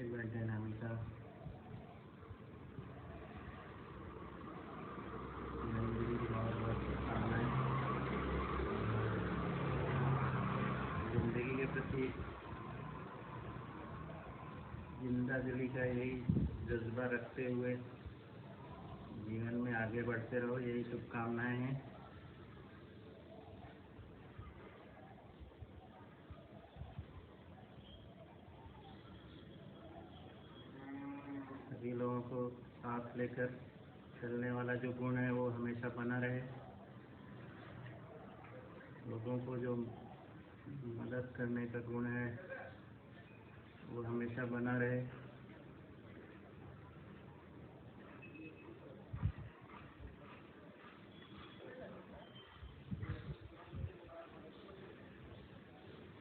Birthday Namita. बहुत शुभकामनाएं। जिंदगी के प्रति जिंदादिली का यही जज्बा रखते हुए जीवन में आगे बढ़ते रहो, यही शुभकामनाएं हैं। सभी लोगों को साथ लेकर चलने वाला जो गुण है वो हमेशा बना रहे। लोगों को जो मदद करने का गुण है वो हमेशा बना रहे।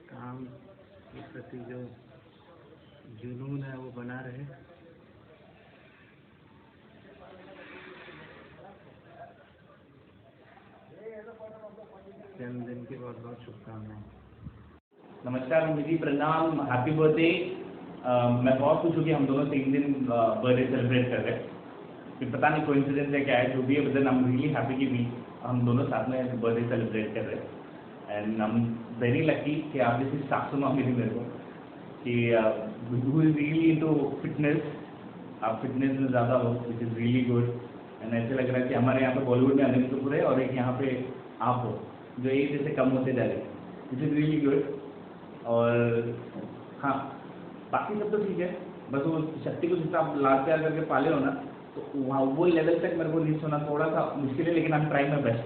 काम के प्रति जो जुनून है वो बना रहे। जन्मदिन की बहुत बहुत शुभकामनाएं। नमस्कार मिजी, प्रणाम, हैप्पी बर्थडे। मैं बहुत खुश हूँ कि हम दोनों 3 दिन बर्थडे सेलिब्रेट कर रहे हैं। फिर पता नहीं कोइंसिडेंस है क्या है, जो भी है, but then I am really happy कि हम दोनों साथ में बर्थडे सेलिब्रेट कर रहे हैं। And I am very lucky कि आप जैसी सासू माँ मिली मेरे को, कि who is really into fitness. आप फिटनेस में ज़्यादा हो, which is really good. And ऐसे लग रहा है कि हमारे यहाँ पे बॉलीवुड में अनिल कपूर है और एक यहाँ पे आप हो, जो एक जैसे कम होते जा रहे हैं, विच इज़ रियली गुड। और हाँ, बाकी सब तो ठीक है, बस वो शक्ति को जितना आप लाड प्यार करके पाले हो ना, तो वहाँ वो लेवल तक मेरे को रीच होना थोड़ा सा मुश्किल है, लेकिन I am trying my best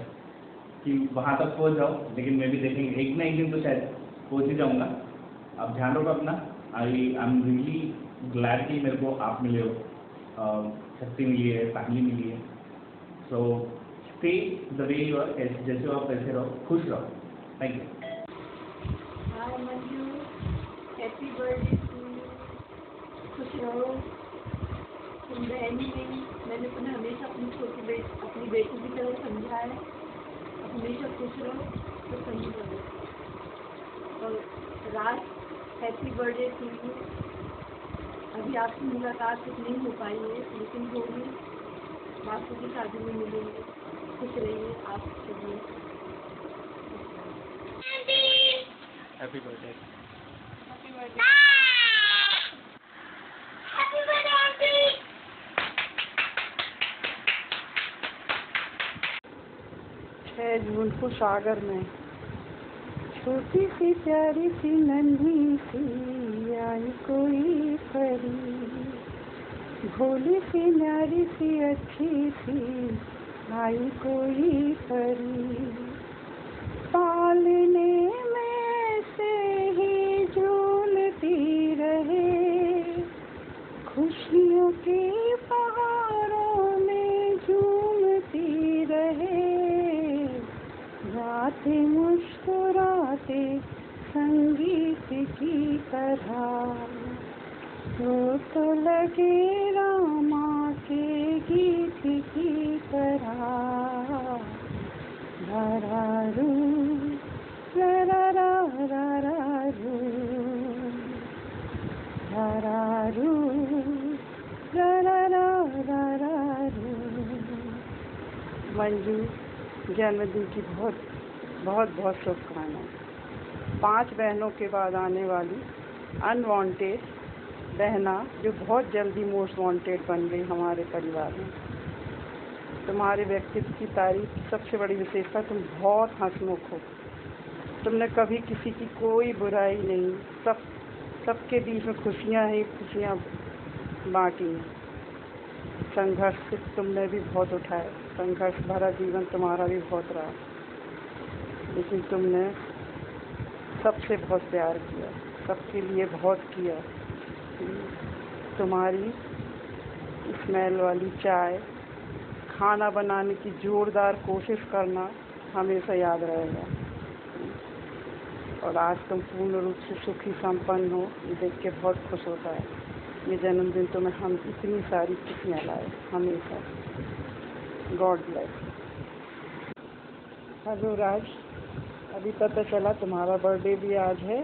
कि वहाँ तक पहुँच जाओ। लेकिन मैं भी देखेंगे, एक ना एक दिन तो शायद पहुँच ही जाऊँगा। आप ध्यान रखो अपना। आई एम रियली ग्लैड कि मेरे को आप मिले हो, शक्ति मिली है, फैमिली मिली है। So stay the way you are, जैसे हो आप वैसे रहो, खुश रहो। Thank you. Hi Manju, happy birthday to you. खुश रहो, तुम बहनी नहीं, मैंने तुम्हें हमेशा अपनी बेटी की तरह समझा है। हमेशा खुश रहो तो सही रहो। और राज, हैप्पी बर्थडे टू यू। अभी आपकी मुलाकात नहीं हो पाई है, लेकिन होगी, बापू की शादी में मिलेंगे। खुश रहिए आप सभी। Happy birthday. Happy birthday. है जून को सागर में छोटी सी प्यारी सी नन्ही सी आई कोई परी, भोली सी न्यारी सी अच्छी सी आई कोई परी, पालने में से ही झूलती रहे, खुशियों के पहाड़ों में झूमती रहे, गाते मुस्कुराते संगीत की तरह, वो तो लगे रामा के गीत की तरह। रा रा रू, रा रा रा रा रा रू, रा रा रू, रा रा रा रा रा रू। मंजू, जन्मदिन की बहुत बहुत बहुत शुभकामनाएं। 5 बहनों के बाद आने वाली अनवांटेड बहना जो बहुत जल्दी मोस्ट वांटेड बन गई हमारे परिवार में। तुम्हारे व्यक्तित्व की तारीफ की सबसे बड़ी विशेषता, तुम बहुत हंसमुख हो। तुमने कभी किसी की कोई बुराई नहीं, सबके बीच में खुशियाँ ही खुशियाँ बांटी। संघर्ष से तुमने भी बहुत उठाए, संघर्ष भरा जीवन तुम्हारा भी बहुत रहा, लेकिन तुमने सबसे बहुत प्यार किया, सबके लिए बहुत किया। तुम्हारी स्मेल वाली चाय, खाना बनाने की जोरदार कोशिश करना हमेशा याद रहेगा। और आज तुम पूर्ण रूप से सुखी संपन्न हो, ये देख के बहुत खुश होता है। ये जन्मदिन तुम्हें हम इतनी सारी खुशियाँ लाए हमेशा। God bless. हेलो राज, अभी पता चला तुम्हारा बर्थडे भी आज है।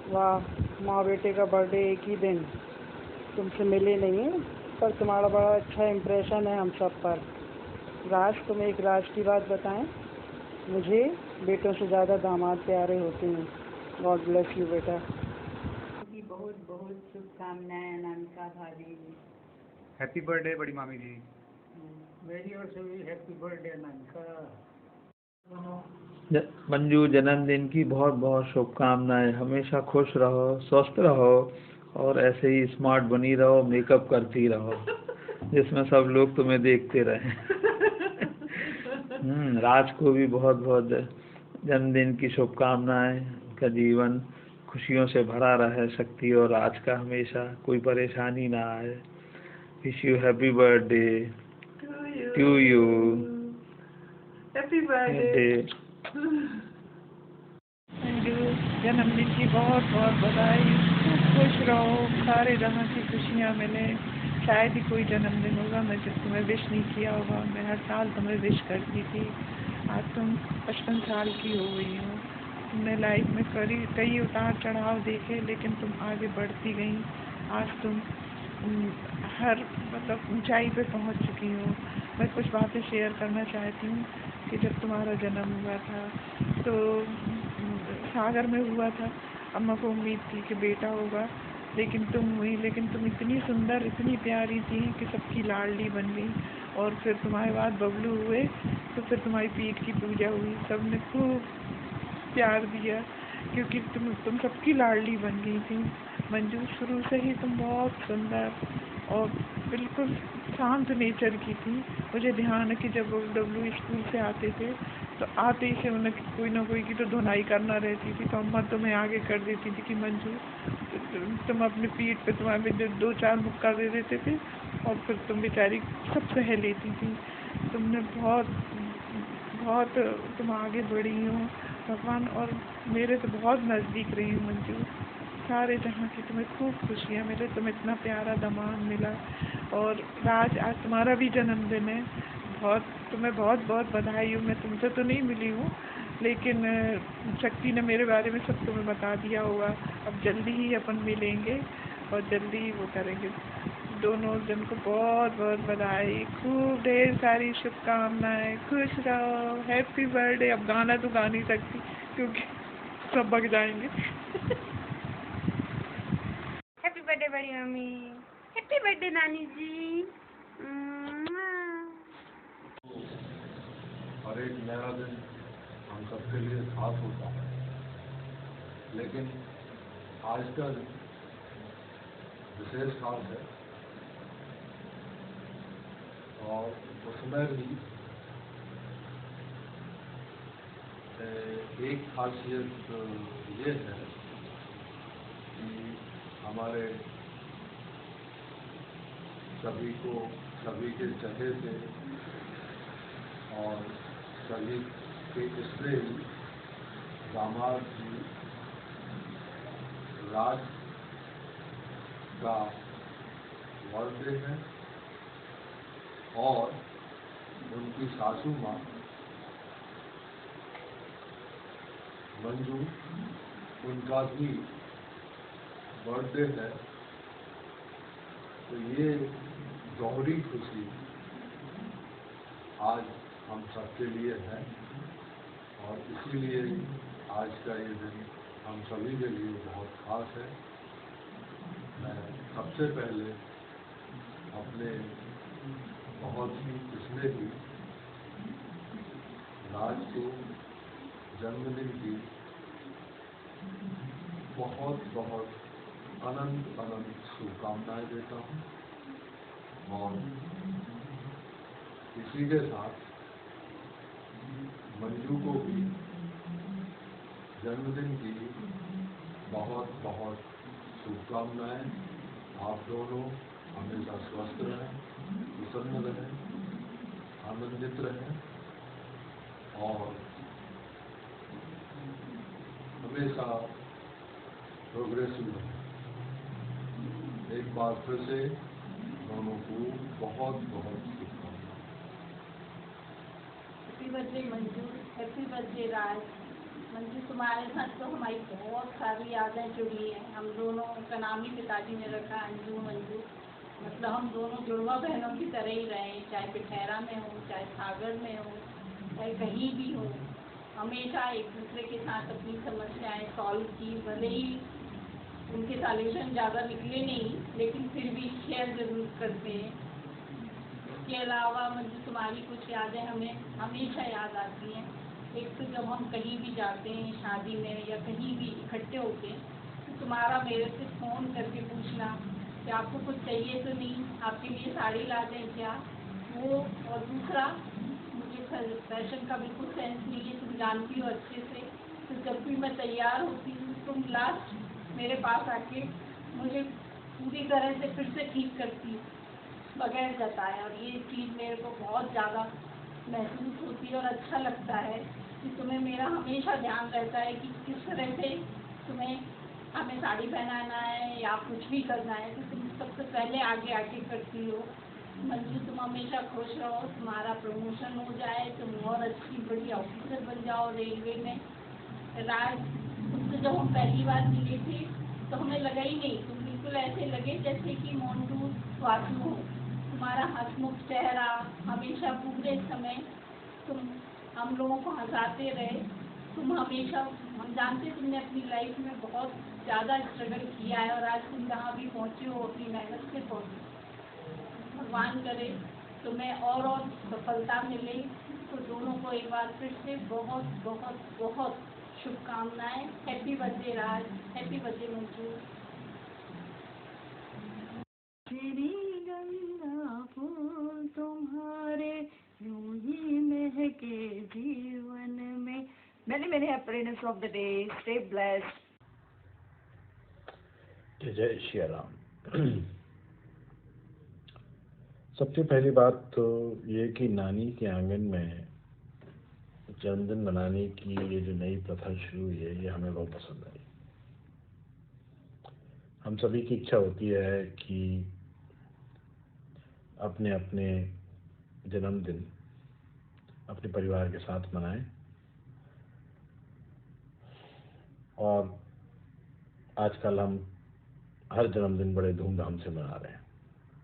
वाह, माँ बेटे का बर्थडे एक ही दिन। तुमसे मिले नहीं हैं, पर तुम्हारा बड़ा अच्छा इम्प्रेशन है हम सब पर। राज, तुम एक राज की बात बताएं, मुझे बेटों से ज़्यादा दामाद प्यारे होते हैं। गॉड ब्लेस यू बेटा। की बहुत बहुत शुभकामनाएं अनामिका भाभी। हैप्पी बर्थडे बड़ी मामी जी। मेरी ओर से भी हैप्पी बर्थडे अनामिका। मंजू, जन्मदिन की बहुत बहुत शुभकामनाएं। हमेशा खुश रहो, स्वस्थ रहो और ऐसे ही स्मार्ट बनी रहो, मेकअप करती रहो जिसमें सब लोग तुम्हें देखते रहें। राज को भी बहुत बहुत जन्मदिन की शुभकामनाएं। उनका जीवन खुशियों से भरा रहे, शक्ति और राज का हमेशा कोई परेशानी ना आए। Wish you happy birthday to you. Happy birthday Manju, जन्मदिन की बहुत बहुत बधाई। खूब खुश रहो, सारे जहाँ की खुशियाँ मिले। शायद ही कोई जन्मदिन होगा मैं जब तुम्हें विश नहीं किया होगा। मैं हर साल तुम्हें विश करती थी। आज तुम 55 साल की हो गई हो। तुमने लाइफ में कई उतार चढ़ाव देखे, लेकिन तुम आगे बढ़ती गई। आज तुम हर ऊंचाई पे पहुंच चुकी हो। मैं कुछ बातें शेयर करना चाहती हूँ कि जब तुम्हारा जन्म हुआ था तो सागर में हुआ था। अम्मा को उम्मीद थी कि बेटा होगा, लेकिन तुम हुई। लेकिन तुम इतनी सुंदर, इतनी प्यारी थी कि सबकी लाडली बन गई। और फिर तुम्हारे बाद बबलू हुए तो फिर तुम्हारी पीठ की पूजा हुई। सबने खूब प्यार दिया क्योंकि तुम सबकी लाडली बन गई थी। मंजू, शुरू से ही तुम बहुत सुंदर और बिल्कुल शांत नेचर की थी। मुझे ध्यान है कि जब डब्लू स्कूल से आते थे तो आते ही से उन्हें कोई ना कोई की तो धुनाई करना रहती थी, तो अम्मा तुम्हें आगे कर देती थी कि मंजू तुम अपनी पीठ पे तुम्हारे 2-4 मुक्का दे देते थे और फिर तुम बेचारी सब सह लेती थी। तुमने बहुत तुम आगे बढ़ी हो भगवान, और मेरे तो बहुत नज़दीक रही हो मंजू। सारे जहाँ की तुम्हें खूब खुशियाँ मिले, तुम्हें इतना प्यारा दामाद मिला। और राज, आज तुम्हारा भी जन्मदिन है। तुम्हें बहुत बहुत बधाई हो। मैं तुमसे तो नहीं मिली हूँ, लेकिन शक्ति ने मेरे बारे में सब तुम्हें बता दिया होगा। अब जल्दी ही अपन मिलेंगे और जल्दी ही वो करेंगे। दोनों जन को बहुत बहुत बधाई, खूब ढेर सारी शुभकामनाएं। खुश रहो, हैप्पी बर्थडे। अब गाना तो गा नहीं सकती क्योंकि सब भग जाएंगे। हैप्पी बर्थडे बड़ी मम्मी। हैप्पी बर्थडे नानी जी। हर एक नया दिन हम सबके लिए खास होता है, लेकिन आज का दिन विशेष खास है। और उसमें भी एक खासियत ये है कि हमारे सभी के चहेते और सभी के स्नेही दामाद जी राज का बर्थडे है और उनकी सासू माँ मंजू, उनका भी बर्थडे है। तो ये दोहरी खुशी आज हम सबके लिए है और इसीलिए आज का ये दिन हम सभी के लिए बहुत खास है। मैं सबसे पहले अपने बहुत ही स्नेही राज को जन्मदिन की बहुत बहुत अनंत शुभकामनाएं देता हूँ और इसी के साथ मंजू को भी जन्मदिन की बहुत बहुत शुभकामनाएं। आप दोनों हमेशा स्वस्थ रहें, प्रसन्न रहें, आनंदित रहें और हमेशा प्रोग्रेसिव रहें। एक बार फिर से दोनों को बहुत बहुत शुभकामनाएं। Happy birthday Manju. Happy birthday Raj. Manju, तुम्हारे साथ तो हमारी बहुत सारी यादें जुड़ी हैं। हम दोनों का नाम ही पिताजी ने रखा अंजू मंजू, मतलब हम दोनों जुड़वा बहनों की तरह ही रहे, चाहे पिठैरा में हो, चाहे सागर में हो, चाहे कहीं भी हो। हमेशा एक दूसरे के साथ अपनी समस्याएं सॉल्व की, भले ही उनके सॉल्यूशन ज़्यादा निकले नहीं, लेकिन फिर भी शेयर ज़रूर करते हैं। इसके अलावा मुझे तुम्हारी कुछ यादें हमें हमेशा याद आती हैं। एक तो जब हम कहीं भी जाते हैं, शादी में या कहीं भी इकट्ठे होते हैं, तो तुम्हारा मेरे से फ़ोन करके पूछना कि आपको कुछ चाहिए तो नहीं, आपके लिए साड़ी ला दें क्या, वो। और दूसरा, मुझे फैशन का बिल्कुल सेंस नहीं है, तुम जानती हो अच्छे से, तो जब भी मैं तैयार होती हूँ तुम लास्ट मेरे पास आके मुझे पूरी तरह से फिर से ठीक करती हो बगैर जताए। और ये चीज़ मेरे को बहुत ज़्यादा महसूस होती है और अच्छा लगता है कि तुम्हें मेरा हमेशा ध्यान रहता है कि किस तरह से तुम्हें हमें साड़ी पहनाना है या कुछ भी करना है, तो तुम सबसे पहले आगे आके करती हो। मंजू, तुम हमेशा खुश रहो, तुम्हारा प्रमोशन हो जाए, तुम और अच्छी बड़ी ऑफिसर बन जाओ रेलवे में। राज, तुमसे जब हम पहली बार मिले थे तो हमें लगा ही नहीं, तुम बिल्कुल ऐसे लगे जैसे कि मोन्टू स्वासु हो। तुम्हारा हंसमुख चेहरा हमेशा पूरे समय तुम हम लोगों को हंसाते रहे। तुम हमेशा, हम जानते तुमने अपनी लाइफ में बहुत ज़्यादा स्ट्रगल किया है और आज तुम जहाँ भी पहुँचे हो अपनी मेहनत से पहुँचे। भगवान करे तुम्हें और सफलता मिले। तो दोनों को एक बार फिर से बहुत बहुत बहुत शुभकामनाएं। हैप्पी बर्थडे राज, हैप्पी बर्थडे मंजू। तेरी गंगा फूल तुम्हारे यूं ही महके जीवन में। Many happiness of the day. Stay blessed. जय श्री राम। सबसे पहली बात तो ये कि नानी के आंगन में जन्मदिन मनाने की ये जो नई प्रथा शुरू हुई है, ये हमें बहुत पसंद आई। हम सभी की इच्छा होती है कि अपने अपने जन्मदिन अपने परिवार के साथ मनाएं, और आजकल हम हर जन्मदिन बड़े धूमधाम से मना रहे हैं,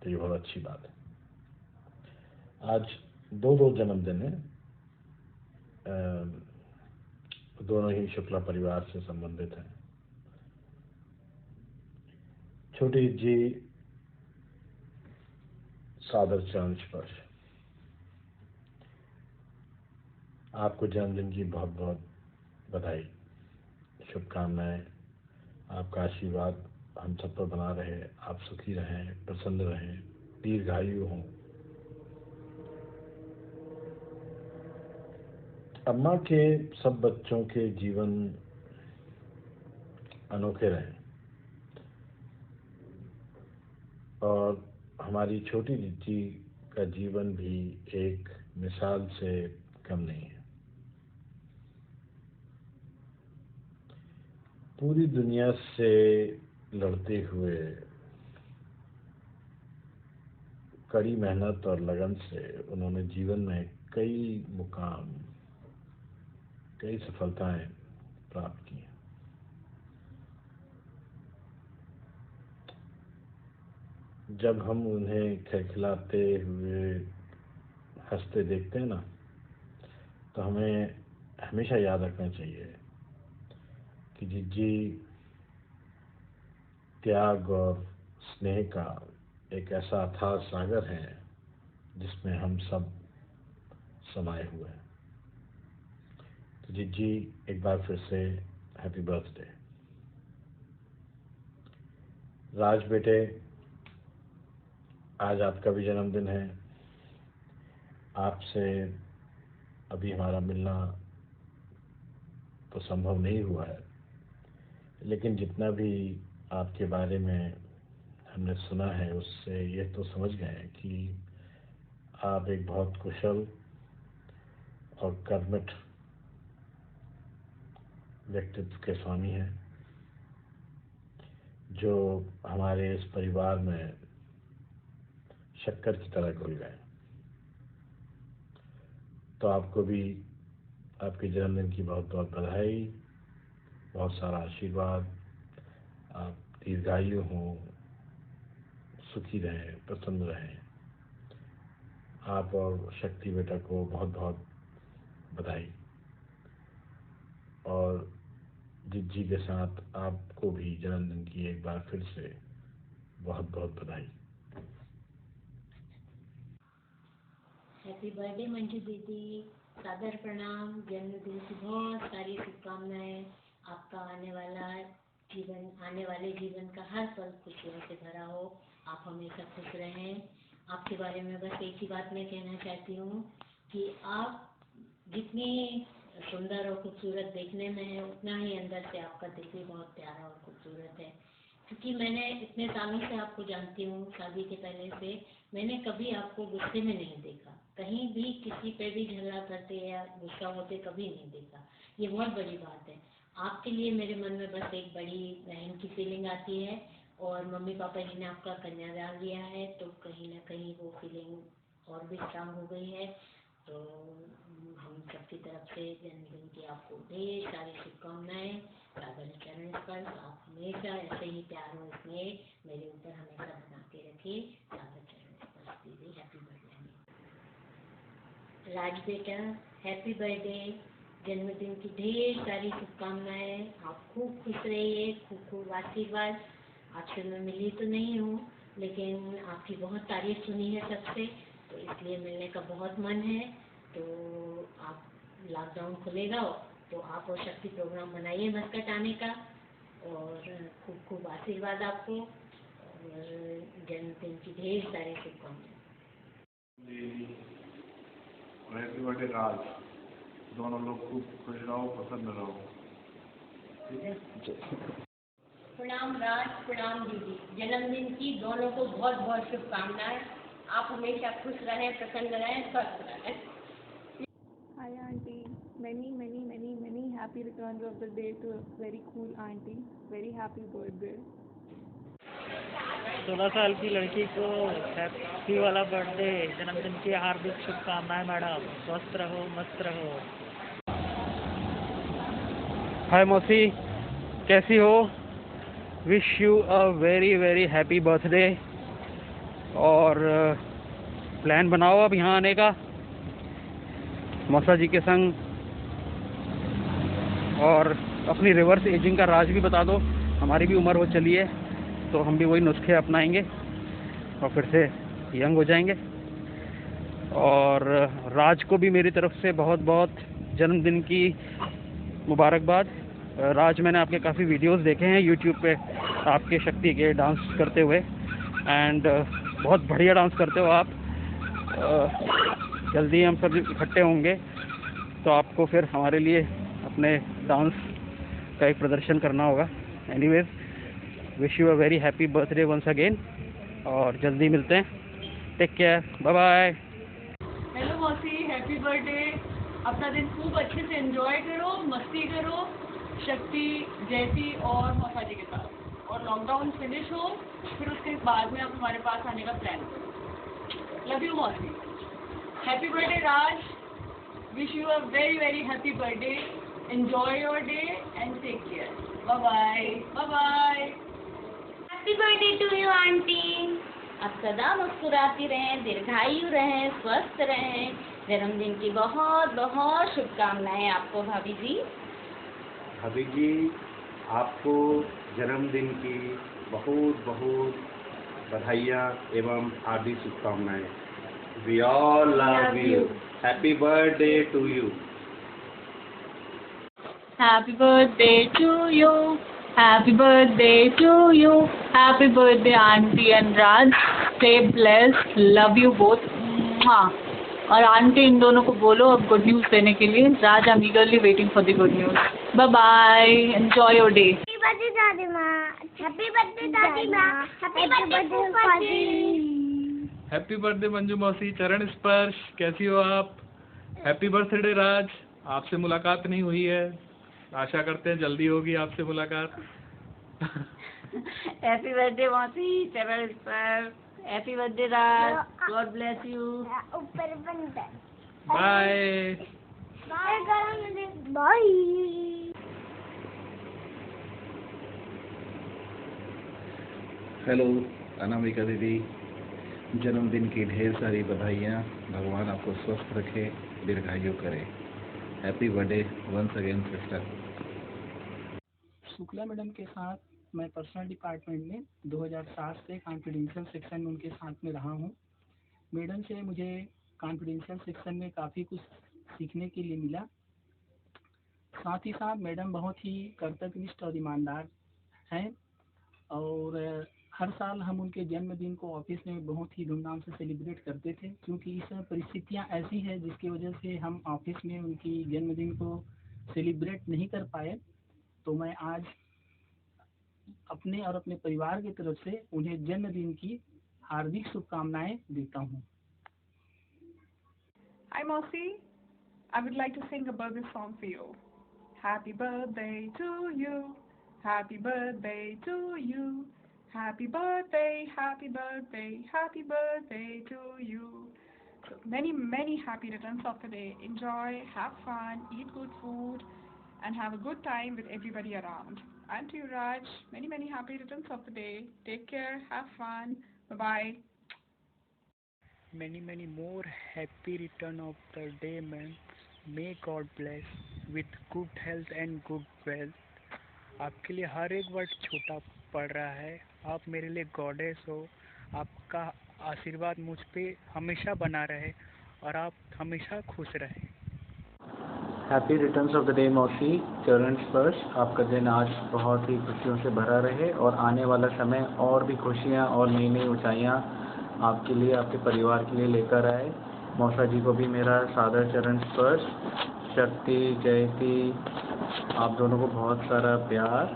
तो ये बहुत अच्छी बात है। आज दो जन्मदिन है, दोनों ही शुक्ला परिवार से संबंधित हैं। छोटी जी सादर चरण स्पर्श, आपको जन्मदिन की बहुत बहुत बधाई, शुभकामनाएं। आपका आशीर्वाद हम सब पर बना रहे, आप सुखी रहें, प्रसन्न रहें, दीर्घायु हों। अम्मा के सब बच्चों के जीवन अनोखे रहें, और हमारी छोटी जी का जीवन भी एक मिसाल से कम नहीं है। पूरी दुनिया से लड़ते हुए कड़ी मेहनत और लगन से उन्होंने जीवन में कई मुकाम, कई सफलताएं प्राप्त की। जब हम उन्हें खिलखिलाते हुए हंसते देखते हैं ना, तो हमें हमेशा याद रखना चाहिए कि जी त्याग और स्नेह का एक ऐसा अथाह सागर है जिसमें हम सब समाये हुए हैं। तो जी एक बार फिर से हैप्पी बर्थडे। राज बेटे, आज आपका भी जन्मदिन है। आपसे अभी हमारा मिलना तो संभव नहीं हुआ है, लेकिन जितना भी आपके बारे में हमने सुना है उससे ये तो समझ गए हैं कि आप एक बहुत कुशल और कर्मठ व्यक्तित्व के स्वामी हैं, जो हमारे इस परिवार में शक्कर की तरह घुल गए। तो आपको भी आपके जन्मदिन की बहुत बहुत बधाई। बहुत सारा आशीर्वाद, आप दीर्घायु हों, सुखी रहें, प्रसन्न रहें। आप और शक्ति बेटा को बहुत बहुत बधाई, और जित जी के साथ आपको भी जन्मदिन की एक बार फिर से बहुत बहुत बधाई। हैप्पी बर्थडे मंजू दीदी, सादर प्रणाम। जन्मदिन की बहुत सारी शुभकामनाएं। आपका आने वाले जीवन का हर पल खुशियों से भरा हो। आप हमेशा खुश रहें। आपके बारे में बस एक ही बात मैं कहना चाहती हूँ कि आप जितनी सुंदर और खूबसूरत देखने में है, उतना ही अंदर से आपका दिल भी बहुत प्यारा और खूबसूरत है। क्योंकि मैंने इतने सालों से आपको जानती हूँ, शादी के पहले से मैंने कभी आपको गुस्से में नहीं देखा, कहीं भी किसी पे भी झगड़ा करते या गुस्सा होते कभी नहीं देखा। ये बहुत बड़ी बात है। आपके लिए मेरे मन में बस एक बड़ी बहन की फीलिंग आती है, और मम्मी पापा जी ने आपका कन्यादान दिया है, तो कहीं ना कहीं वो फीलिंग और भी स्ट्रांग हो गई है। तो हम सबकी तरफ से जन्मदिन की आपको ढेर सारी शुभकामनाएं। सागर चरण पर आप हमेशा ऐसे ही प्यार और स्नेह मेरे ऊपर हमेशा बना के रखिए। सागर चरण पर दीदी, हैप्पी बर्थडे। राज बेटा, हैप्पी बर्थडे। जन्मदिन की ढेर सारी शुभकामनाएं। आप खूब खुश रहिए, खूब खूब आशीर्वाद। आपसे मैं मिली तो नहीं हूँ, लेकिन आपकी बहुत तारीफ सुनी है सबसे, तो इसलिए मिलने का बहुत मन है। तो आप लॉकडाउन खुलेगा तो आप और शक्ति प्रोग्राम बनाइए मस्कट आने का, और खूब खूब आशीर्वाद आपको, और जन्मदिन की ढेर सारी शुभकामनाएं। हैप्पी बर्थडे राज, दोनों लोग खूब खुश रहो, प्रसन्न रहो। ठीक है। प्रणाम राज, प्रणाम दीदी। जन्मदिन की दोनों को बहुत बहुत शुभकामनाएं। आप हमेशा खुश रहें, प्रसन्न रहें, स्वस्थ रहें। Hi auntie, many happy returns of the day to a very cool auntie. Very happy birthday. 16 साल की लड़की को हैप्पी वाला बर्थडे, जन्मदिन की हार्दिक शुभकामनाएं मैडम। स्वस्थ रहो, मस्त रहो। हाय मौसी, कैसी हो? Wish you a very happy birthday. और प्लान बनाओ अब यहाँ आने का मौसा जी के संग, और अपनी रिवर्स एजिंग का राज भी बता दो। हमारी भी उम्र हो चली है, तो हम भी वही नुस्खे अपनाएंगे और फिर से यंग हो जाएंगे। और राज को भी मेरी तरफ से बहुत बहुत जन्मदिन की मुबारकबाद। राज, मैंने आपके काफ़ी वीडियोस देखे हैं यूट्यूब पे, आपके शक्ति के डांस करते हुए, एंड बहुत बढ़िया डांस करते हो आप। जल्दी हम सब इकट्ठे होंगे तो आपको फिर हमारे लिए अपने डांस का एक प्रदर्शन करना होगा। Anyways, wish you a very happy birthday once again, और जल्दी मिलते हैं। Take care, bye bye. Hello मौसी, हैप्पी बर्थडे। अपना दिन खूब अच्छे से एंजॉय करो, मस्ती करो शक्ति, जैसी और मौसा जी के साथ, और लॉकडाउन फिनिश हो फिर उसके बाद में आप हमारे पास आने का प्लान करो। लव यू मौसी। Happy birthday Raj, wish you a very happy birthday. Enjoy your day and take care. Bye bye, bye bye. Happy birthday to you aunty. आप सदा मुस्कुराती रहें, दीर्घायु रहें, स्वस्थ रहें। जन्मदिन की बहुत बहुत शुभकामनाएं आपको भाभी जी। भाभी जी, आपको जन्मदिन की बहुत बहुत बधाइयाँ एवं हार्दिक शुभकामनाएं। We all love you. Happy birthday to you. Happy birthday to you. Happy birthday to you. Happy birthday auntie and Raj. Stay blessed. Love you both. और आंटी इन दोनों को बोलो अब गुड न्यूज़ देने के लिए। Raj, I am eagerly waiting for the good news. Bye bye, enjoy your day. Happy birthday दादी माँ। हैप्पी बर्थडे दादी माँ। हैप्पी बर्थडे फूफा जी। हैप्पी बर्थडे मंजू मौसी, चरण स्पर्श। कैसी हो आप? हैप्पी बर्थडे राज, आपसे मुलाकात नहीं हुई है, आशा करते हैं जल्दी होगी आपसे मुलाकात। हैप्पी बर्थडे मौसी, चरण स्पर्श। Happy birthday Raj, God bless you. ऊपर बंद है। Bye bye. हेलो अनामिका दीदी, जन्मदिन की ढेर सारी बधाइयाँ। भगवान आपको स्वस्थ रखे, दीर्घायु करे। Happy birthday once again sister. Shukla madam के साथ मैं पर्सनल डिपार्टमेंट में 2007 से कॉन्फिडेंशियल सेक्शन में उनके साथ में रहा हूँ। मैडम से मुझे कॉन्फिडेंशियल सेक्शन में काफ़ी कुछ सीखने के लिए मिला। साथ ही साथ मैडम बहुत ही कर्तव्यनिष्ठ और ईमानदार हैं और हर साल हम उनके जन्मदिन को ऑफिस में बहुत ही धूमधाम से सेलिब्रेट करते थे, क्योंकि इस समय परिस्थितियाँ ऐसी हैं जिसकी वजह से हम ऑफिस में उनकी जन्मदिन को सेलिब्रेट नहीं कर पाए। तो मैं आज अपने और अपने परिवार की तरफ से उन्हें जन्मदिन की हार्दिक शुभकामनाएं देता हूँ। Hi Mosi, I would like to sing a birthday song for you. Happy birthday to you, happy birthday to you, happy birthday, happy birthday, happy birthday to you. So many happy returns of the day. Enjoy, have fun, eat good food and have a good time with everybody around. And to you Raj, many happy returns of the day. Take care, have fun, bye-bye. Many more happy return of the day, man. May God bless with good health and good wealth. आपके लिए हर एक word छोटा पड़ रहा है। आप मेरे लिए गॉडेस हो। आपका आशीर्वाद मुझ पे हमेशा बना रहे और आप हमेशा खुश रहें। Happy returns of the day मौसी। चरण स्पर्श, आपका दिन आज बहुत ही खुशियों से भरा रहे और आने वाला समय और भी खुशियाँ और नई नई ऊंचाइयाँ आपके लिए, आपके परिवार के लिए लेकर आए। मौसा जी को भी मेरा सादर चरण स्पर्श। शक्ति, जयती, आप दोनों को बहुत सारा प्यार।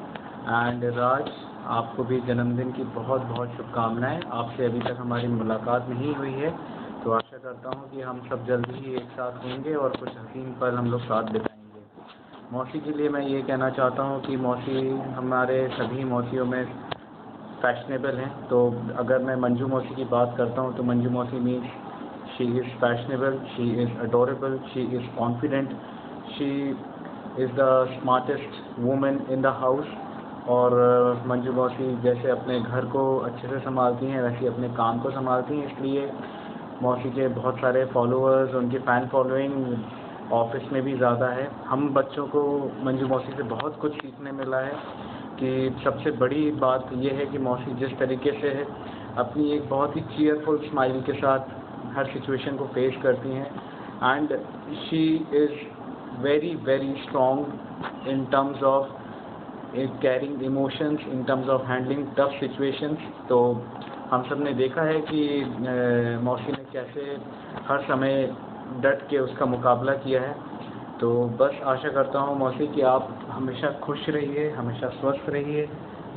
एंड राज, आपको भी जन्मदिन की बहुत शुभकामनाएं। आपसे अभी तक हमारी मुलाकात नहीं हुई है, तो आशा करता हूं कि हम सब जल्दी ही एक साथ होंगे और कुछ हसीन पल हम लोग साथ बिताएंगे। मौसी के लिए मैं ये कहना चाहता हूं कि मौसी हमारे सभी मौसियों में फैशनेबल हैं। तो अगर मैं मंजू मौसी की बात करता हूं तो मंजू मौसी means she is fashionable, she is adorable, she is confident, she is the smartest women in the house. और मंजू मौसी जैसे अपने घर को अच्छे से संभालती हैं वैसे अपने काम को संभालती हैं, इसलिए मौसी के बहुत सारे फॉलोअर्स, उनकी फ़ैन फॉलोइंग ऑफिस में भी ज़्यादा है। हम बच्चों को मंजू मौसी से बहुत कुछ सीखने मिला है कि सबसे बड़ी बात यह है कि मौसी जिस तरीके से अपनी एक बहुत ही चीयरफुल स्माइल के साथ हर सिचुएशन को फेस करती हैं। And she is very strong in terms of carrying emotions, in terms of handling tough situations. तो हम सब ने देखा है कि मौसी ने कैसे हर समय डट के उसका मुकाबला किया है। तो बस आशा करता हूँ मौसी कि आप हमेशा खुश रहिए, हमेशा स्वस्थ रहिए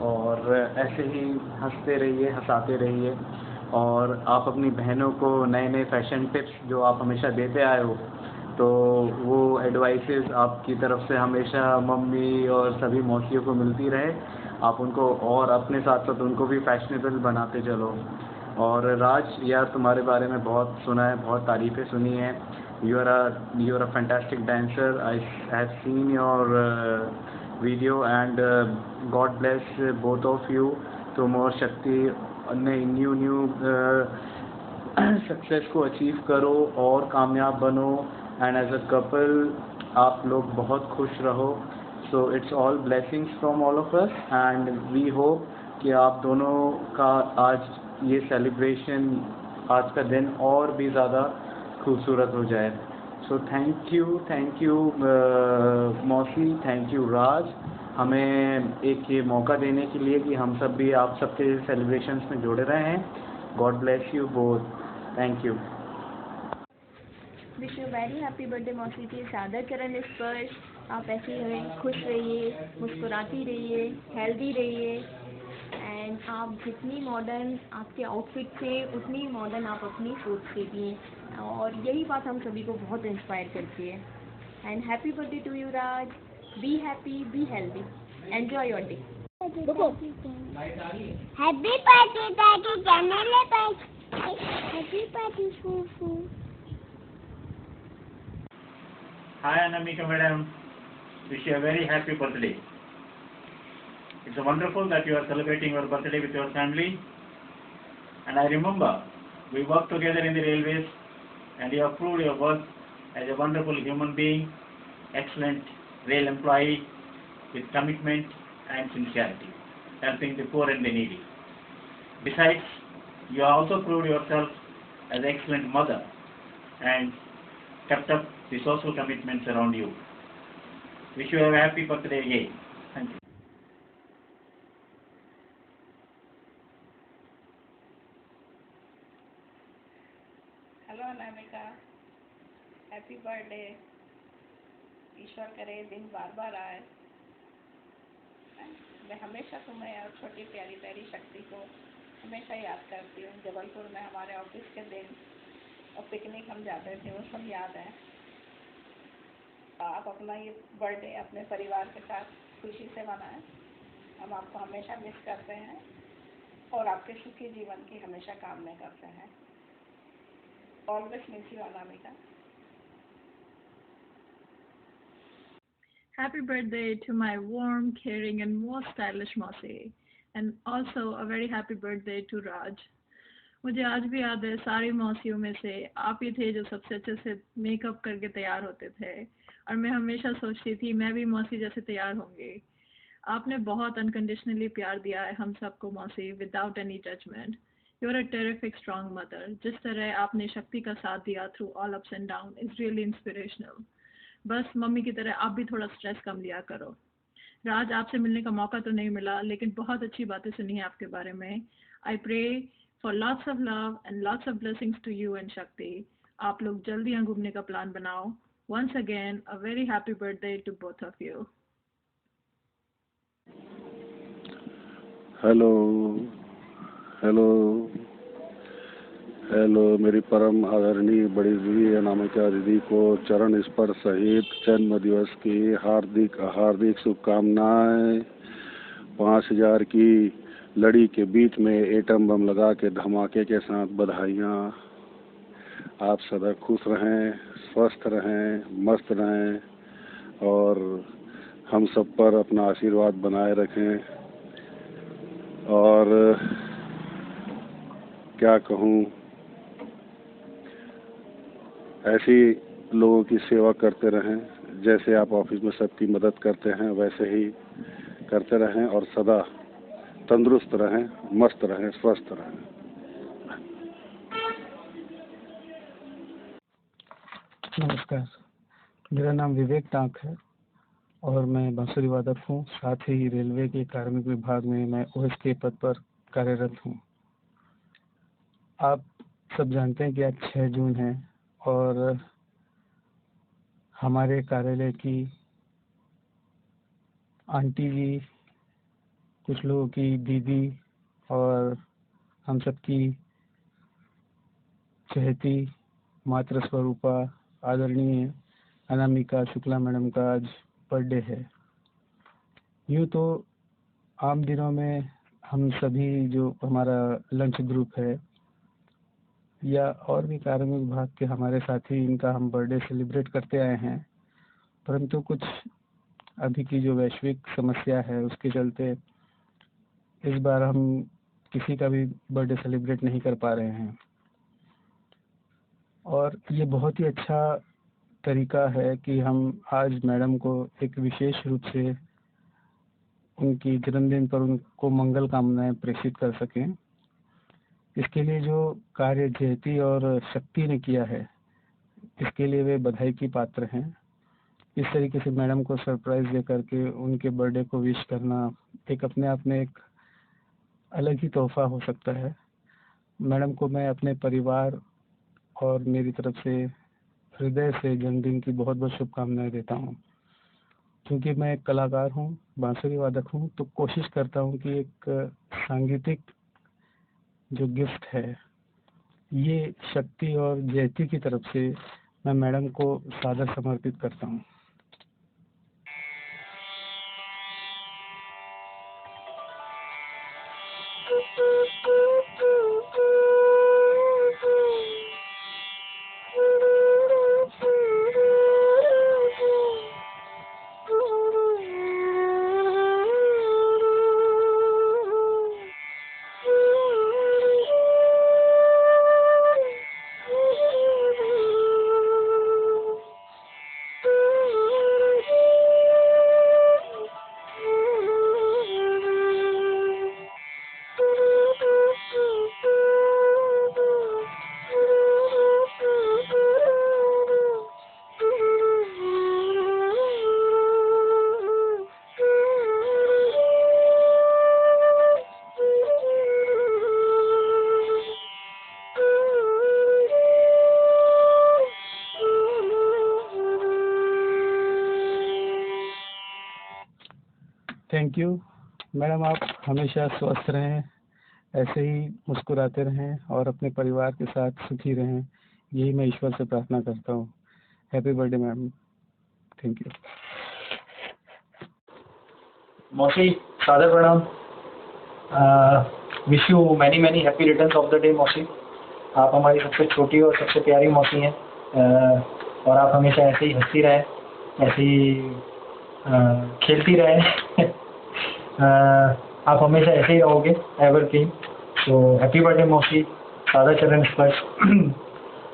और ऐसे ही हंसते रहिए, हंसाते रहिए। और आप अपनी बहनों को नए फैशन टिप्स जो आप हमेशा देते आए हो, तो वो एडवाइसेस आपकी तरफ से हमेशा मम्मी और सभी मौसियों को मिलती रहे। आप उनको और अपने साथ उनको भी फैशनेबल बनाते चलो। और राज यार, तुम्हारे बारे में बहुत सुना है, बहुत तारीफ़ें सुनी हैं। You are a fantastic dancer. I have seen your video and God bless both of you. तुम और शक्ति न्यू सक्सेस को अचीव करो और कामयाब बनो। एंड एज अ कपल आप लोग बहुत खुश रहो। So it's all blessings from all of us and we hope कि आप दोनों का आज ये सेलिब्रेशन, आज का दिन और भी ज़्यादा खूबसूरत हो जाए। सो थैंक यू मौसी, थैंक यू राज, हमें एक ये मौका देने के लिए कि हम सब भी आप सबके सेलिब्रेशंस में जुड़े रहे हैं। God bless you both, thank you. Wish you very happy birthday मौसी जी। सादर चरण स्पर्श। आप ऐसे ही खुश रहिए, मुस्कुराती रहिए, हेल्दी रहिए। एंड आप जितनी मॉडर्न आपके आउटफिट थे उतनी मॉडर्न आप अपनी सोच से भी हैं और यही बात हम सभी को बहुत इंस्पायर करती है। And happy birthday to you Raj. Be happy, be healthy, enjoy your day. Happy birthday दादी जानले पर। हैप्पी बर्थडे फूफू। Hi Anamika madam, wish you a very happy birthday. It's wonderful that you are celebrating your birthday with your family. And I remember we worked together in the railways, and you have proved your worth as a wonderful human being, excellent rail employee with commitment and sincerity, helping the poor and the needy. Besides, you have also proved yourself as an excellent mother and kept up the social commitments around you. Wish you a happy birthday again. Thank you. Hello Anamika, happy birthday. ईश्वर करे दिन बार बार आए। मैं हमेशा तुम्हें और छोटी प्यारी तेरी शक्ति को हमेशा याद करती हूँ। जबलपुर में हमारे ऑफिस के दिन और पिकनिक हम जाते थे, वो सब याद है। आप अपना ये बर्थडे अपने परिवार के साथ खुशी से मनाएं। हम आपको हमेशा मिस करते हैं और आपके सुखी जीवन की हमेशा कामना करते हैं। Always miss you, Anamika. Happy birthday to my warm, caring and most stylish Mausi, and also a very happy birthday to Raj. मुझे आज भी याद है, सारी मौसियों में से आप ही थे जो सबसे अच्छे से मेकअप करके तैयार होते थे, और मैं हमेशा सोचती थी मैं भी मौसी जैसे तैयार होंगी। आपने बहुत अनकंडीशनली प्यार दिया है हम सबको मौसी, without any judgement. You are a terrific strong mother. जिस तरह आपने शक्ति का साथ दिया through all ups and down is really inspirational. बस मम्मी की तरह आप भी थोड़ा स्ट्रेस कम लिया करो। राज, आपसे मिलने का मौका तो नहीं मिला, लेकिन बहुत अच्छी बातें सुनी है आपके बारे में। I pray for lots of love and lots of blessings to you and Shakti. आप लोग जल्दी यहाँ घूमने का प्लान बनाओ। Once again a very happy birthday to both of you. Hello hello hello, मेरी परम आदरणीय बड़ी दीदी अनामिका दीदी को चरण स्पर्श सहित जन्म दिवस की हार्दिक हार्दिक शुभकामनाएं। 5000 की लड़ी के बीच में एटम बम लगा के धमाके के साथ बधाइयाँ। आप सदा खुश रहें, स्वस्थ रहें, मस्त रहें और हम सब पर अपना आशीर्वाद बनाए रखें। और क्या कहूँ, ऐसी लोगों की सेवा करते रहें, जैसे आप ऑफिस में सबकी मदद करते हैं वैसे ही करते रहें और सदा तंदुरुस्त रहें, मस्त रहें, स्वस्थ रहें। नमस्कार, मेरा नाम विवेक टांक है और मैं बांसुरी वादक हूँ। साथ ही रेलवे के कार्मिक विभाग में मैं ओएस के पद पर कार्यरत हूँ। आप सब जानते हैं कि आज 6 जून है और हमारे कार्यालय की आंटी जी, कुछ लोगों की दीदी और हम सबकी चहेती मातृ स्वरूपा आदरणीय अनामिका शुक्ला मैडम का आज बर्थडे है। यूँ तो आम दिनों में हम सभी जो हमारा लंच ग्रुप है या और भी कार्मिक विभाग के हमारे साथी, इनका हम बर्थडे सेलिब्रेट करते आए हैं, परंतु कुछ अभी की जो वैश्विक समस्या है उसके चलते इस बार हम किसी का भी बर्थडे सेलिब्रेट नहीं कर पा रहे हैं। और ये बहुत ही अच्छा तरीका है कि हम आज मैडम को एक विशेष रूप से उनकी जन्मदिन पर उनको मंगल कामनाएं प्रेषित कर सकें। इसके लिए जो कार्य जयती और शक्ति ने किया है, इसके लिए वे बधाई की पात्र हैं। इस तरीके से मैडम को सरप्राइज दे करके उनके बर्थडे को विश करना एक अपने आप में एक अलग ही तोहफा हो सकता है। मैडम को मैं अपने परिवार और मेरी तरफ से हृदय से जन्मदिन की बहुत बहुत शुभकामनाएं देता हूँ। क्योंकि मैं एक कलाकार हूँ, बांसुरी वादक हूँ, तो कोशिश करता हूँ कि एक सांगीतिक जो गिफ्ट है ये शक्ति और जयती की तरफ से मैं मैडम को सादर समर्पित करता हूँ। थैंक यू मैडम, आप हमेशा स्वस्थ रहें, ऐसे ही मुस्कुराते रहें और अपने परिवार के साथ सुखी रहें, यही मैं ईश्वर से प्रार्थना करता हूँ। Happy birthday ma'am, thank you. मौसी सादर प्रणाम। Wish you many many happy returns of the day मौसी। आप हमारी सबसे छोटी और सबसे प्यारी मौसी हैं, और आप हमेशा ऐसे ही हंसती रहें, ऐसे ही खेलती रहें। आप हमेशा ऐसे ही रहोगे एवर किंग। तो हैप्पी बर्थडे मौसी, सादा चरण स्पर्श।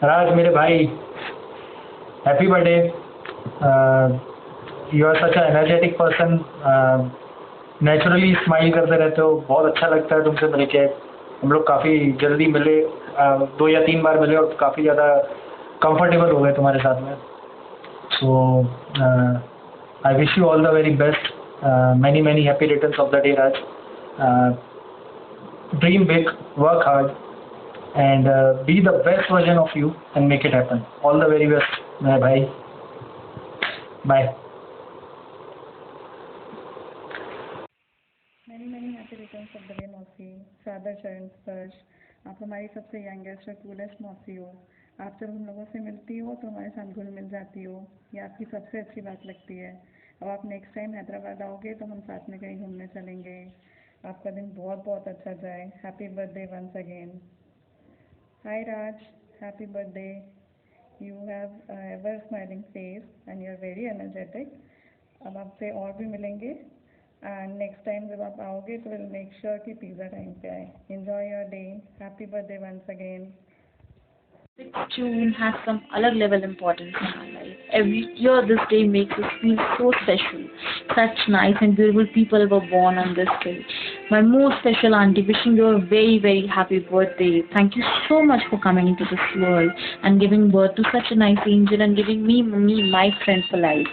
राज मेरे भाई, happy birthday. You are such a energetic person, naturally smile करते रहते हो, बहुत अच्छा लगता है तुमसे मिल के। हम लोग काफ़ी जल्दी मिले, 2 या 3 बार मिले और काफ़ी ज़्यादा कंफर्टेबल हो गए तुम्हारे साथ में। So I wish you all the very best, many many happy returns of the day Raj. Dream big, work hard and be the best version of you and make it happen. All the very best, my bhai. Bye. Many happy returns of the day मौसी, सादर चरण स्पर्श। आप हमारी सबसे youngest और coolest मौसी हो। आप जब हम लोगों से मिलती हो तो हमारे साथ घुल मिल जाती हो, ये आपकी सबसे अच्छी बात लगती है। अब आप नेक्स्ट टाइम हैदराबाद आओगे तो हम साथ में कहीं घूमने चलेंगे। आपका दिन बहुत बहुत अच्छा जाए। Happy birthday once again. Hi Raj, happy birthday. You have a ever smiling face and you are very energetic. अब आपसे और भी मिलेंगे and next time जब आप आओगे तो we'll make sure कि पिज़्ज़ा टाइम पे आए। Enjoy your day. Happy birthday once again. 6th June has some other level importance in our life. Every year this day makes us feel so special. Such nice and beautiful people were born on this day. My most special auntie, wishing you a very very happy birthday. Thank you so much for coming into this world and giving birth to such a nice angel and giving me my friend for life.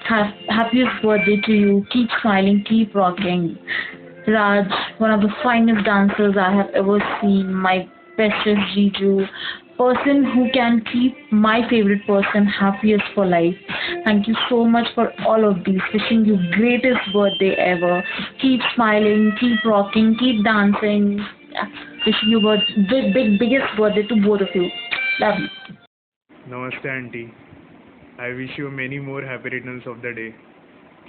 Happiest birthday to you. Keep smiling, keep rocking. Raj, one of the finest dancers I have ever seen. My bestest Jiju, person who can keep my favorite person happiest for life. Thank you so much for all of these. Wishing you greatest birthday ever. Keep smiling, keep rocking, keep dancing. Wishing you biggest birthday to both of you. Love you. Namaste auntie. I wish you many more happy returns of the day.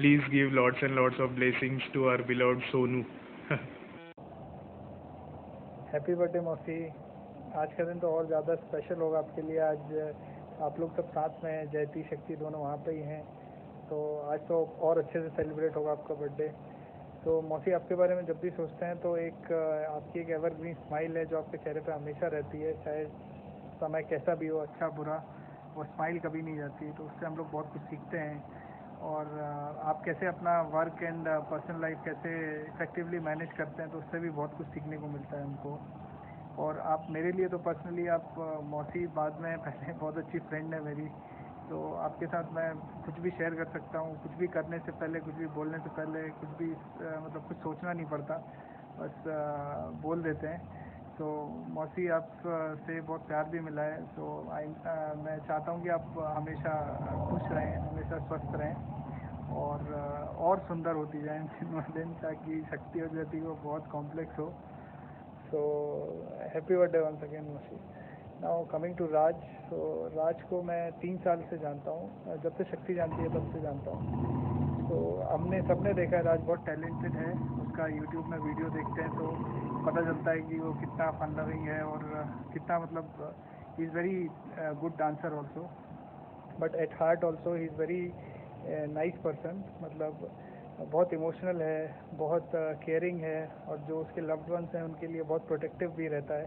Please give lots and lots of blessings to our beloved Sonu. Happy birthday मौसी। आज का दिन तो और ज़्यादा special होगा आपके लिए। आज आप लोग सब साथ में हैं, जयती शक्ति दोनों वहाँ पे ही हैं, तो आज तो और अच्छे से सेलिब्रेट होगा आपका बर्थडे। तो मौसी, आपके बारे में जब भी सोचते हैं तो आपकी एक एवरग्रीन स्माइल है जो आपके चेहरे पे हमेशा रहती है। चाहे समय कैसा भी हो, अच्छा बुरा, वो स्माइल कभी नहीं जाती। तो उससे हम लोग बहुत कुछ सीखते हैं, और आप कैसे अपना वर्क एंड पर्सनल लाइफ कैसे इफेक्टिवली मैनेज करते हैं, तो उससे भी बहुत कुछ सीखने को मिलता है हमको। और आप मेरे लिए तो पर्सनली आप मौसी बाद में पहले बहुत अच्छी फ्रेंड है मेरी, तो आपके साथ मैं कुछ भी शेयर कर सकता हूँ, कुछ भी करने से पहले, कुछ भी बोलने से पहले, कुछ भी मतलब कुछ सोचना नहीं पड़ता, बस बोल देते हैं। तो मौसी, आप से बहुत प्यार भी मिला है, तो मैं चाहता हूँ कि आप हमेशा खुश रहें, हमेशा स्वस्थ रहें और सुंदर होती जाएं दिन ब दिन, ताकि शक्ति और ज्योति को बहुत कॉम्प्लेक्स हो। So happy birthday once again मौसी। Now coming to Raj. तो राज को मैं 3 साल से जानता हूँ, जब से शक्ति जानती है तब से जानता हूँ। तो हमने सबने देखा है राज बहुत टैलेंटेड है, उसका यूट्यूब में वीडियो देखते हैं तो पता चलता है कि वो कितना फन लविंग है और कितना मतलब he is very good dancer also, but at heart also he is very nice person. मतलब बहुत इमोशनल है, बहुत केयरिंग है, और जो उसके लव्ड वंस हैं उनके लिए बहुत प्रोटेक्टिव भी रहता है,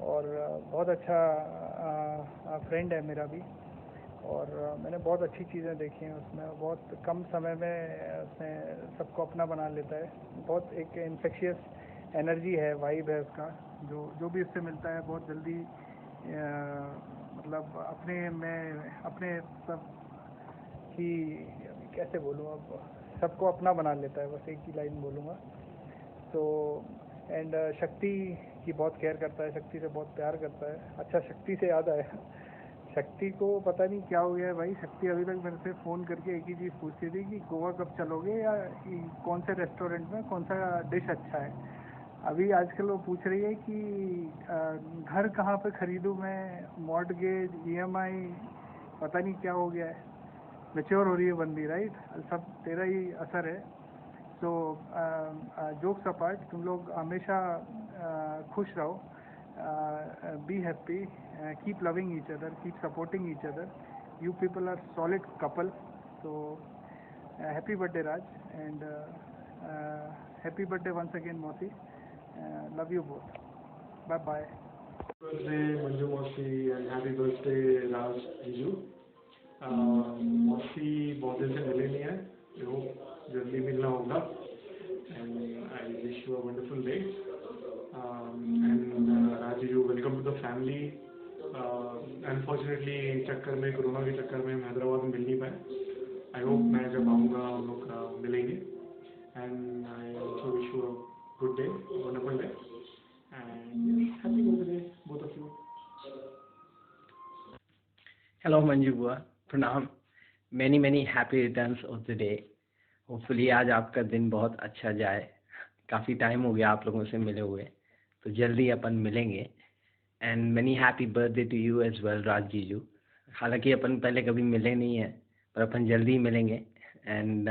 और बहुत अच्छा फ्रेंड है मेरा भी। और मैंने बहुत अच्छी चीज़ें देखी हैं उसमें, बहुत कम समय में उसने सबको अपना बना लेता है। बहुत एक इन्फेक्शियस एनर्जी है, वाइब है उसका, जो भी उससे मिलता है बहुत जल्दी मतलब अपने सब की कैसे बोलूँ, अब सबको अपना बना लेता है, बस एक ही लाइन बोलूँगा। तो एंड शक्ति की बहुत केयर करता है, शक्ति से बहुत प्यार करता है। अच्छा, शक्ति से याद आया, शक्ति को पता नहीं क्या हो गया है भाई। शक्ति अभी तक मेरे से फ़ोन करके एक ही चीज़ पूछती थी कि गोवा कब चलोगे या कौन से रेस्टोरेंट में कौन सा डिश अच्छा है। अभी आजकल वो पूछ रही है कि घर कहाँ पे खरीदूँ मैं, मॉर्टगेज, EMI, पता नहीं क्या हो गया है। मैच्योर हो रही है बंदी, राइट? सब तेरा ही असर है। तो जोक्स अपार्ट, तुम लोग हमेशा खुश रहो, be happy, keep loving each other, keep supporting each other. You people are solid couple. तो happy birthday Raj and happy birthday once again मौसी। Love you both, bye bye. Birthday Manju Mausi and happy birthday Raj Jiju। मौसी बहुत दिन से मिले नहीं है, जो जल्दी मिलना होगा। And I wish you a wonderful day. And Raj जीजू, welcome to the family. Unfortunately चक्कर में, कोरोना के चक्कर में हम हैदराबाद में मिल नहीं पाए। आई होप मैं जब आऊँगा हम लोग मिलेंगे। And I also wish you a good day, wonderful day, and happy birthday both of you. Hello Manju बुआ, प्रणाम। Many many happy returns of the day. Hopefully आज आपका दिन बहुत अच्छा जाए। काफ़ी टाइम हो गया आप लोगों से मिले हुए, तो जल्दी अपन मिलेंगे। And many happy birthday to you as well Raj जीजू। हालांकि अपन पहले कभी मिले नहीं हैं, पर अपन जल्दी ही मिलेंगे। And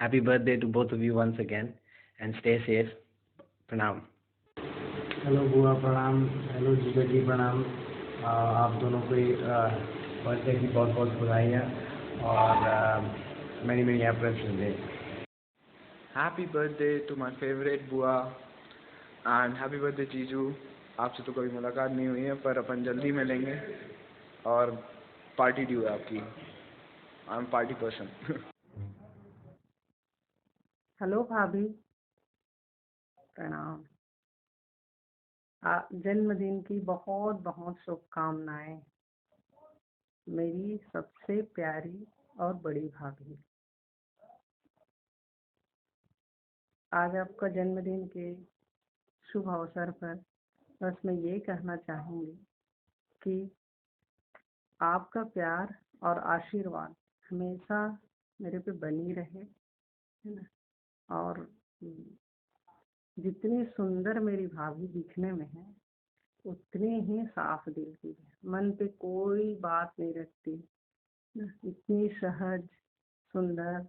happy birthday to both of you once again, and stay safe. प्रणाम। हेलो बुआ, प्रणाम। हेलो जीजा जी, प्रणाम। आप दोनों को बर्थडे की बहुत बहुत बधाइयाँ और many many happy day. Happy birthday to my favourite बुआ एंड हैप्पी बर्थडे जीजू। आपसे तो कभी मुलाकात नहीं हुई है, पर अपन जल्दी मिलेंगे और पार्टी ड्यू है आपकी। I am party person. Hello भाभी, प्रणाम। जन्मदिन की बहुत बहुत शुभकामनाएं मेरी सबसे प्यारी और बड़ी भाभी। आज आपका जन्मदिन के शुभ अवसर पर बस मैं ये कहना चाहूँगी कि आपका प्यार और आशीर्वाद हमेशा मेरे पे बनी रहे, है ना। और जितनी सुंदर मेरी भाभी दिखने में है, उतनी ही साफ दिल की है। मन पे कोई बात नहीं रखती, इतनी सहज, सुंदर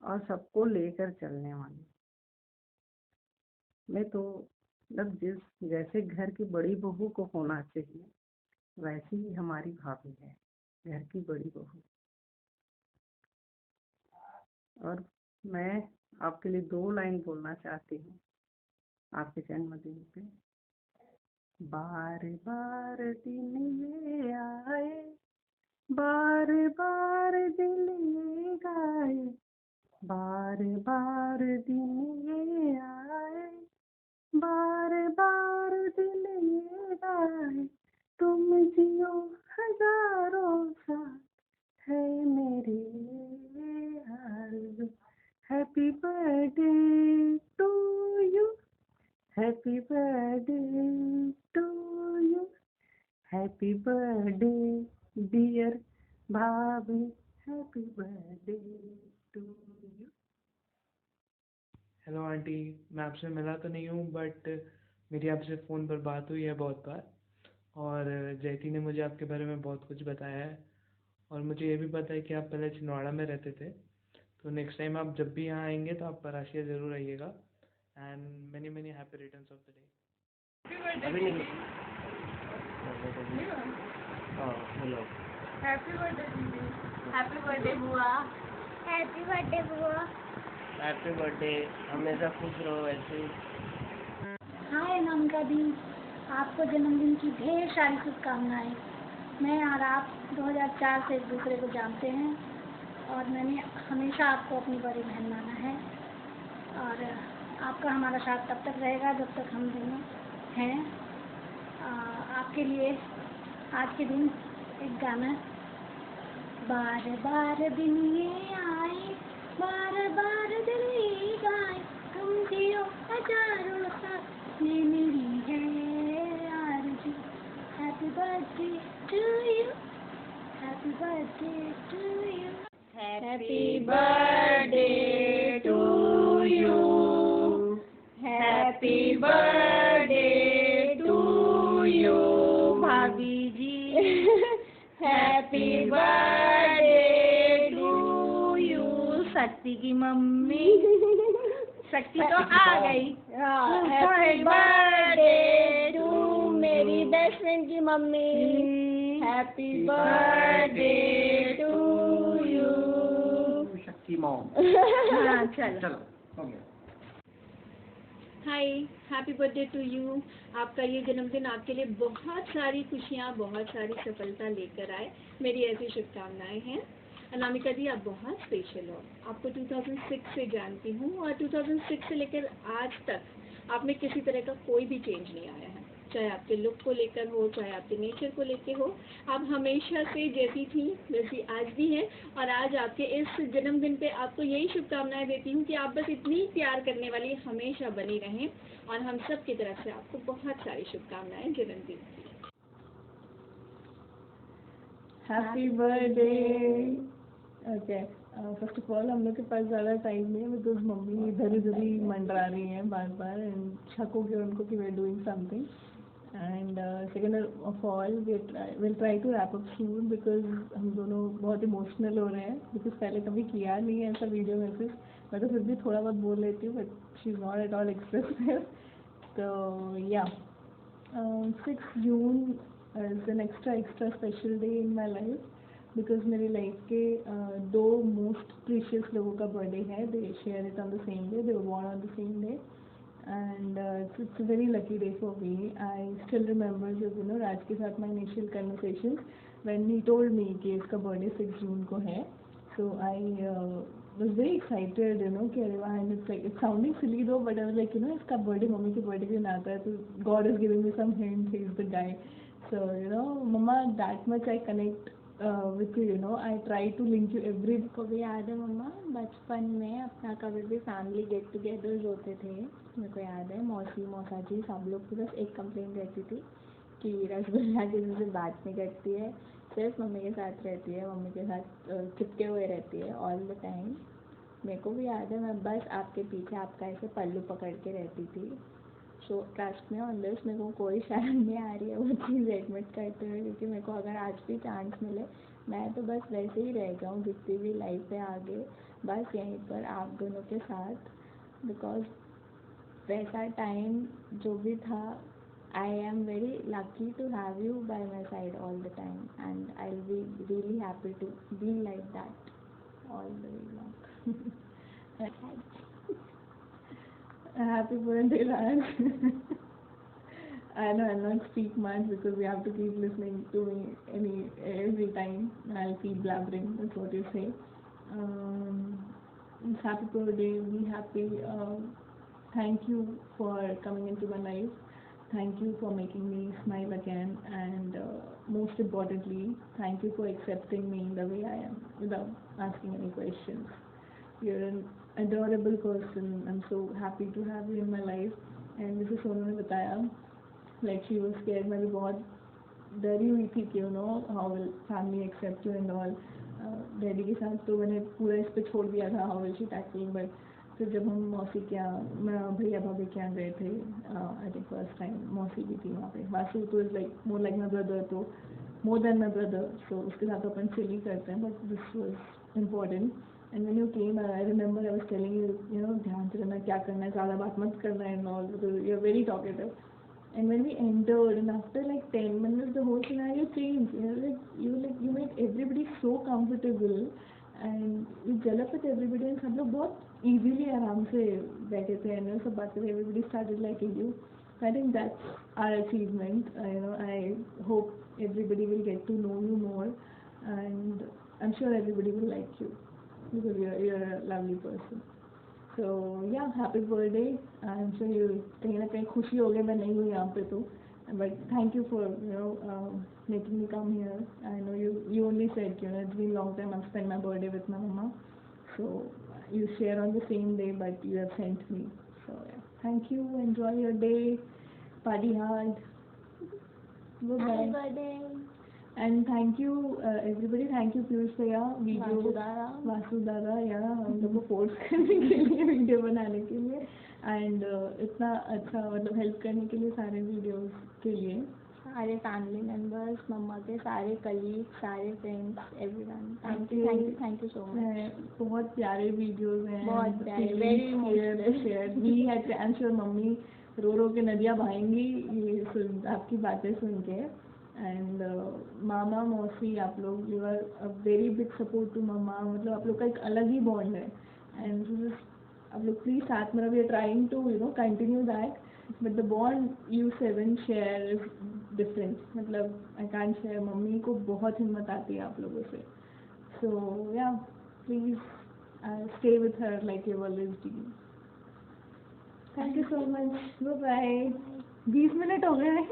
और सबको लेकर चलने वाली। मैं तो मतलब जैसे घर की बड़ी बहू को होना चाहिए, वैसी ही हमारी भाभी है, घर की बड़ी बहू। और मैं आपके लिए 2 लाइन बोलना चाहती हूँ आपके जन्मदिन पे। बार बार दिन ये आए, बार बार दिल ये गाए, बार बार दिन ये आए, बार बार दिल ये गाए, तुम जियो हजारों साल, है मेरी आरज़ू। Happy birthday to you, happy birthday to you, happy birthday dear भाभी, happy birthday to you. Hello aunty, मैं आपसे मिला तो नहीं हूँ, बट मेरी आपसे फ़ोन पर बात हुई है बहुत बार, और जयती ने मुझे आपके बारे में बहुत कुछ बताया है। और मुझे ये भी पता है कि आप पहले छिंदवाड़ा में रहते थे, तो नेक्स्ट टाइम आप जब भी यहाँ आएंगे तो आप परासिया ज़रूर आइएगा। And many many happy returns of the day. अभी नहीं। हेलो, हैप्पी बर्थडे दीदी। हैप्पी बर्थडे बुआ। हैप्पी बर्थडे बुआ। हैप्पी बर्थडे, हमेशा खुश रहो ऐसे। हाय नमिता दी, आपको जन्मदिन की ढेर सारी शुभकामनाएं। मैं और आप 2004 से एक दूसरे को जानते हैं, और मैंने हमेशा आपको अपनी बड़ी बहन माना है, और आपका हमारा साथ तब तक रहेगा जब तक हम दोनों हैं। आपके लिए आज के दिन एक गाना। बार बार दिन ये आए, बार बार दिल ये गाए, तुम जियो हजारों साल, ये मेरी है आरज़ू। Happy birthday to you, birthday to you. Shakti की मम्मी, शक्ति तो आ गई। हैप्पी बर्थडे टू मेरी बेस्ट फ्रेंड की mummy. Happy birthday to you. Shakti mom. हाँ चलो चलो हो गया। Hi, happy birthday to you. आपका ये जन्मदिन आपके लिए बहुत सारी खुशियाँ, बहुत सारी सफलता लेकर आए, मेरी ऐसी शुभकामनाएं हैं। अनामिका जी, आप बहुत स्पेशल हो। आपको 2006 से जानती हूँ और 2006 से लेकर आज तक आप में किसी तरह का कोई भी चेंज नहीं आया है, चाहे आपके लुक को लेकर हो, चाहे आपके नेचर को लेकर हो। आप हमेशा से जैसी थी वैसी आज भी हैं, और आज आपके इस जन्मदिन पे आपको यही शुभकामनाएं देती हूँ कि आप बस इतनी ही प्यार करने वाली हमेशा बनी रहें, और हम सब की तरफ से आपको बहुत सारी शुभकामनाएं जन्मदिन की। Happy birthday. Okay, first of all हम लोग के पास ज़्यादा टाइम नहीं है बिकॉज मम्मी इधर उधर ही मंडरा रही हैं बार बार, एंड शक हो गया उनको कि we are doing something. And second of all will try to wrap up soon because हम दोनों बहुत इमोशनल हो रहे हैं, बिकॉज पहले कभी किया नहीं है ऐसा वीडियो मैसेज। मैं तो फिर भी थोड़ा बहुत बोल लेती हूँ, but she is not at all expressive. तो या 6 June is an extra special day in my life because मेरी लाइफ के दो मोस्ट प्रीशियस लोगों का बर्थडे है। They share it on the same day, they were born on the same day, and it's a very lucky day for me. I still remember जब राज के साथ my initial conversation when he told मी कि इसका birthday 6 जून को है। सो आई was very excited, कि अरे वाह, and it's like it's sounding silly though, but I was like, इसका बर्थडे मम्मी के बर्थडे के दिन आता है, तो God is giving me some hint, he is the guy. So mamma, that much I connect with you, I try to link you every. को भी याद है मम्मा, बचपन में अपना कभी भी फैमिली गेट टुगेदर्स होते थे, मेरे को याद है मौसी मौसा जी सब लोग की बस एक कंप्लेन रहती थी कि रसगुल्ला किसी से बात नहीं करती है, सिर्फ मम्मी के साथ रहती है, मम्मी के साथ चिपके हुए रहती है ऑल द टाइम। मेरे को भी याद है, मैं बस आपके पीछे आपका ऐसे पल्लू पकड़ के रहती थी। सो ट्रस्ट में ऑन दिस, मेरे को कोई शर्म नहीं आ रही है वो चीज़ एडमिट करते हुए, क्योंकि मेरे को अगर आज भी चांस मिले मैं तो बस वैसे ही रह जाऊँ जितनी भी लाइफ है आगे, बस यहीं पर आप दोनों के साथ, बिकॉज वैसा टाइम जो भी था, I am very lucky to have you by my side all the time, and I'll be really happy to be like that all the way long. Happy birthday, Raj. I know I'll not speak much because we have to keep listening to me every time. I'll keep blabbering, that's what you say. It's happy birthday, be happy. Thank you for coming into my life. Thank you for making me smile again, and most importantly, thank you for accepting me the way I am without asking any questions. You're an adorable person. I'm so happy to have you in my life. And जैसे सोनू ने बताया, like she was scared, मैं भी बहुत डरी हुई थी कि how will family accept you and all. Daddy के साथ तो मैंने पूरा इस पे छोड़ दिया था, how will she tackle, but फिर जब हम मौसी के यहाँ, भैया भाभी के यहाँ गए थे, आई थिंक फर्स्ट टाइम मौसी भी थी वहाँ पे। वासु तो is like more like my brother, तो मोर देन माई ब्रदर, सो उसके साथ अपन चिल ही करते हैं, but this was important. And when you came, I remember I was telling you, ध्यान से रहना, क्या करना है, ज़्यादा बात मत करना and all, because you are very talkative. And when we entered, and after like 10 minutes, the whole scenario changed. You made everybody so comfortable, and you gel up with everybody, and सब लोग बहुत easily आराम से बैठे थे, and सब बातें, everybody started liking you. I think that's our achievement. I hope everybody will get to know you more, and I'm sure everybody will like you because you're a lovely person. So yeah, happy birthday. I'm sure you कहीं ना कहीं खुशी हो गए मैं नहीं हूँ यहाँ पे तो, but thank you for making me come here. I know you only said it's been a long time I've spent my birthday with my mama, so you share on the same day, but you have sent me. So yeah, thank you. Enjoy your day. Party hard. Bye bye. Happy birthday. And thank you everybody. Thank you Piyush भैया, video वासुदारा या हम लोग को force करने के लिए, video बनाने के लिए, एंड इतना अच्छा मतलब हेल्प करने के लिए सारे वीडियोस के लिए। सारे फैमिली मेम्बर्स, मम्मा के सारे कलीग, सारे friends, everyone, thank you so much. बहुत प्यारे वीडियोस हैं, बहुत प्यारे, very emotional. We had I am sure mummy रो रो के नदियाँ बहाएंगी ये सुन आपकी बातें सुन के। एंड मामा मौसी, आप लोग you are a very big support to mamma, मतलब आप लोग का एक अलग ही बॉन्ड है। एंड आप लोग प्लीज साथ में, we are trying to continue that, but the bond you seven share is different. मतलब आई कांट शेयर, मम्मी को बहुत हिम्मत आती है आप लोगों से। So yeah please stay with her like you always do. Thank you so much, bye bye. 20 minute हो गए हैं।